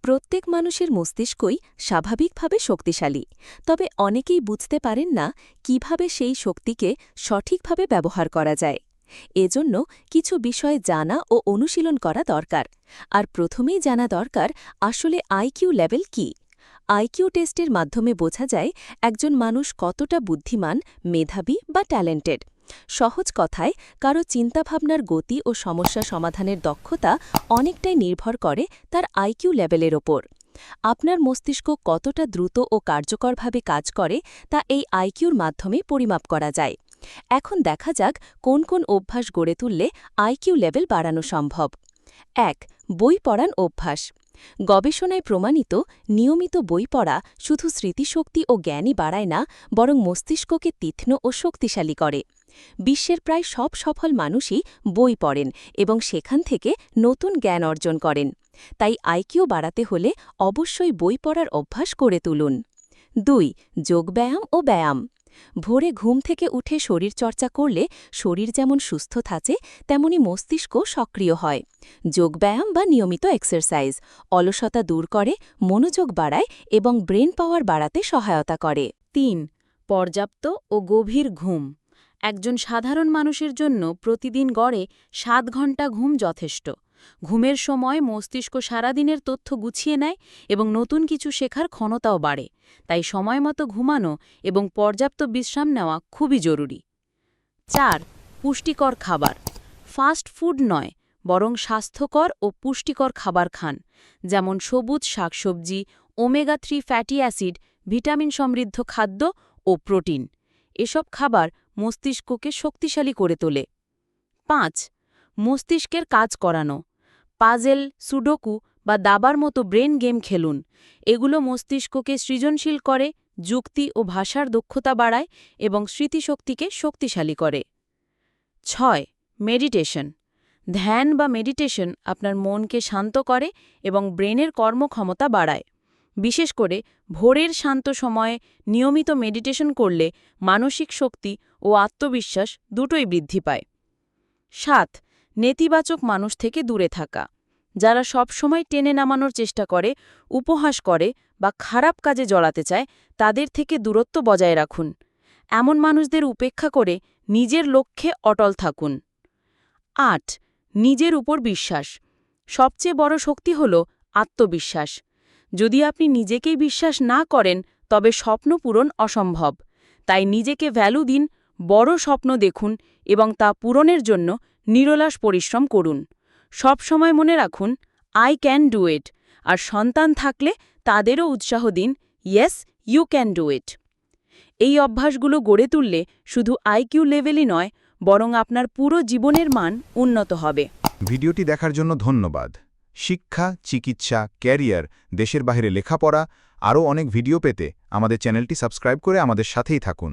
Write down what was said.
প্রত্যেক মানুষের মস্তিষ্কই স্বাভাবিকভাবে শক্তিশালী, তবে অনেকেই বুঝতে পারেন না কিভাবে সেই শক্তিকে সঠিকভাবে ব্যবহার করা যায়। এজন্য কিছু বিষয় জানা ও অনুশীলন করা দরকার। আর প্রথমেই জানা দরকার আসলে আইকিউ লেভেল কি। আইকিউ টেস্টের মাধ্যমে বোঝা যায় একজন মানুষ কতটা বুদ্ধিমান, মেধাবী বা ট্যালেন্টেড। সহজ কথায়, কারো চিন্তাভাবনার গতি ও সমস্যা সমাধানের দক্ষতা অনেকটাই নির্ভর করে তার আইকিউ লেভেলের ওপর। আপনার মস্তিষ্ক কতটা দ্রুত ও কার্যকরভাবে কাজ করে তা এই আইকিউর মাধ্যমে পরিমাপ করা যায়। এখন দেখা যাক কোন কোন অভ্যাস গড়ে তুললে আইকিউ লেভেল বাড়ানো সম্ভব। ১. বই পড়ান অভ্যাস। গবেষণায় প্রমাণিত নিয়মিত বই পড়া শুধু স্মৃতিশক্তি ও জ্ঞানই বাড়ায় না, বরং মস্তিষ্ককে তীক্ষ্ণ ও শক্তিশালী করে। বিশ্বের প্রায় সব সফল মানুষই বই পড়েন এবং সেখান থেকে নতুন জ্ঞান অর্জন করেন। তাই আইকিউ বাড়াতে হলে অবশ্যই বই পড়ার অভ্যাস করে তুলুন। ২. যোগব্যায়াম ও ব্যায়াম। ভোরে ঘুম থেকে উঠে শরীরচর্চা করলে শরীর যেমন সুস্থ থাকে, তেমনি মস্তিষ্ক সক্রিয় হয়। যোগব্যায়াম বা নিয়মিত এক্সারসাইজ অলসতা দূর করে, মনোযোগ বাড়ায় এবং ব্রেন পাওয়ার বাড়াতে সহায়তা করে। ৩. পর্যাপ্ত ও গভীর ঘুম। একজন সাধারণ মানুষের জন্য প্রতিদিন গড়ে ৭ ঘন্টা ঘুম যথেষ্ট। ঘুমের সময় মস্তিষ্ক সারাদিনের তথ্য গুছিয়ে নেয় এবং নতুন কিছু শেখার ক্ষমতাও বাড়ে। তাই সময়মতো ঘুমানো এবং পর্যাপ্ত বিশ্রাম নেওয়া খুবই জরুরি। ৪. পুষ্টিকর খাবার। ফাস্ট ফুড নয়, বরং স্বাস্থ্যকর ও পুষ্টিকর খাবার খান, যেমন সবুজ শাকসবজি, ওমেগা-3 ফ্যাটি অ্যাসিড, ভিটামিন সমৃদ্ধ খাদ্য ও প্রোটিন। এসব খাবার মস্তিষ্ককে শক্তিশালী করে তোলে। ৫. মস্তিষ্কের কাজ করানো। পাজেল, সুডোকু বা দাবার মতো ব্রেন গেম খেলুন। এগুলো মস্তিষ্ককে সৃজনশীল করে, যুক্তি ও ভাষার দক্ষতা বাড়ায় এবং স্মৃতিশক্তিকে শক্তিশালী করে। ৬. মেডিটেশন। ধ্যান বা মেডিটেশন আপনার মনকে শান্ত করে এবং ব্রেনের কর্মক্ষমতা বাড়ায়। বিশেষ করে ভোরের শান্ত সময়ে নিয়মিত মেডিটেশন করলে মানসিক শক্তি ও আত্মবিশ্বাস দুটোই বৃদ্ধি পায়। ৭. নেতিবাচক মানুষ থেকে দূরে থাকা। যারা সবসময় টেনে নামানোর চেষ্টা করে, উপহাস করে বা খারাপ কাজে জড়াতে চায়, তাদের থেকে দূরত্ব বজায় রাখুন। এমন মানুষদের উপেক্ষা করে নিজের লক্ষ্যে অটল থাকুন। ৮. নিজের উপর বিশ্বাস। সবচেয়ে বড় শক্তি হল আত্মবিশ্বাস। যদি আপনি নিজেকেই বিশ্বাস না করেন, তবে স্বপ্ন পূরণ অসম্ভব। তাই নিজেকে ভ্যালু দিন, বড় স্বপ্ন দেখুন এবং তা পূরণের জন্য নিরলস পরিশ্রম করুন। সব সময় মনে রাখুন, আই ক্যান ডু ইট। আর সন্তান থাকলে তাদেরও উৎসাহ দিন, yes, you can do it. এই অভ্যাসগুলো গড়ে তুললে শুধু আইকিউ লেভেলই নয়, বরং আপনার পুরো জীবনের মান উন্নত হবে। ভিডিওটি দেখার জন্য ধন্যবাদ। শিক্ষা, চিকিৎসা, ক্যারিয়ার, দেশের বাইরে লেখাপড়া, আরও অনেক ভিডিও পেতে আমাদের চ্যানেলটি সাবস্ক্রাইব করে আমাদের সাথেই থাকুন।